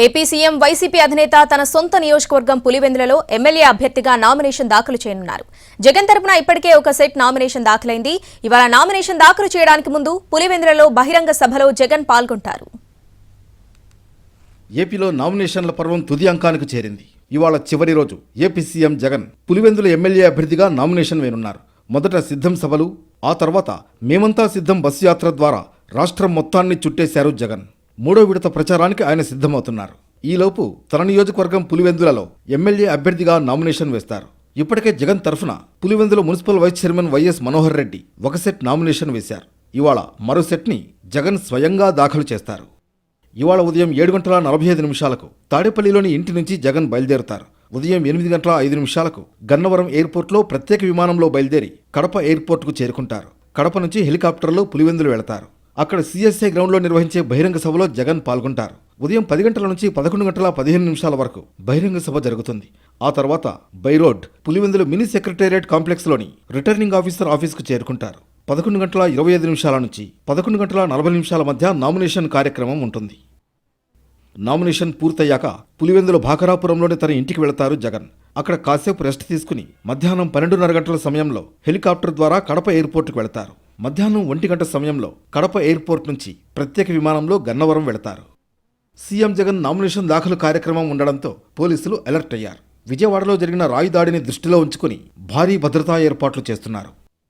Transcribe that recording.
AP CM YCP అధినేత తన సొంత నియోజకవర్గం పులివెందులలో ఎమ్మెల్యే అభ్యర్థిగా నామినేషన్ దాఖలు చేయనున్నారు. జగన్ తరపున ఇప్పటికే ఒక సెట్ నామినేషన్ దాఖలైంది. ఇవాళ నామినేషన్ దాఖలు చేయడానికి ముందు పులివెందులలో బహిరంగ సభలో జగన్ పాల్గొంటారు. ఏపీలో నామినేషన్ల పర్వం తుది అంకానికి చేరింది. ఇవాళ చివరి రోజు AP CM Jagan Pulivendula MLA అభ్యర్థిగా నామినేషన్ వేయనున్నారు. మొదట సిద్ధం సభలు, ఆ తర్వాత మేమంతా సిద్ధం బస్సు యాత్ర ద్వారా రాష్ట్రం మొత్తాన్ని చుట్టేశారు జగన్. మూడో విడత ప్రచారానికి ఆయన సిద్ధమవుతున్నారు. ఈలోపు తన నియోజకవర్గం పులివెందులలో ఎమ్మెల్యే అభ్యర్థిగా నామినేషన్ వేస్తారు. ఇప్పటికే జగన్ తరఫున Pulivendula municipal vice chairman YS Manohar Reddy ఒక సెట్ నామినేషన్ వేశారు. ఇవాళ మరో సెట్ని జగన్ స్వయంగా దాఖలు చేస్తారు. ఇవాళ ఉదయం 7:45 తాడేపల్లిలోని ఇంటి నుంచి జగన్ బయలుదేరుతారు. ఉదయం 8:05 గన్నవరం ఎయిర్పోర్ట్లో ప్రత్యేక విమానంలో బయలుదేరి కడప ఎయిర్పోర్టుకు చేరుకుంటారు. కడప నుంచి హెలికాప్టర్లో పులివెందులు వెళతారు. అక్కడ సిఎస్ఐ గ్రౌండ్లో నిర్వహించే బహిరంగ సభలో జగన్ పాల్గొంటారు. ఉదయం 10 గంటల నుంచి 11:15 వరకు బహిరంగ సభ జరుగుతుంది. ఆ తర్వాత by road Pulivendula mini secretariat కాంప్లెక్స్లోని రిటర్నింగ్ ఆఫీసర్ ఆఫీస్కు చేరుకుంటారు. 11:25 నుంచి 11:40 మధ్య నామినేషన్ కార్యక్రమం ఉంటుంది. నామినేషన్ పూర్తయ్యాక పులివెందుల భాకరాపురంలోని తన ఇంటికి వెళతారు జగన్. అక్కడ కాసేపు రెస్ట్ తీసుకుని మధ్యాహ్నం 12:30 సమయంలో హెలికాప్టర్ ద్వారా కడప ఎయిర్పోర్టుకు వెళతారు. మధ్యాహ్నం 1 గంట సమయంలో కడప ఎయిర్పోర్ట్ నుంచి ప్రత్యేక విమానంలో గన్నవరం వెళతారు. సీఎం జగన్ నామినేషన్ దాఖలు కార్యక్రమం ఉండడంతో పోలీసులు అలర్ట్ అయ్యారు. విజయవాడలో జరిగిన రాయి దాడిని దృష్టిలో ఉంచుకుని భారీ భద్రతా ఏర్పాట్లు చేస్తున్నారు.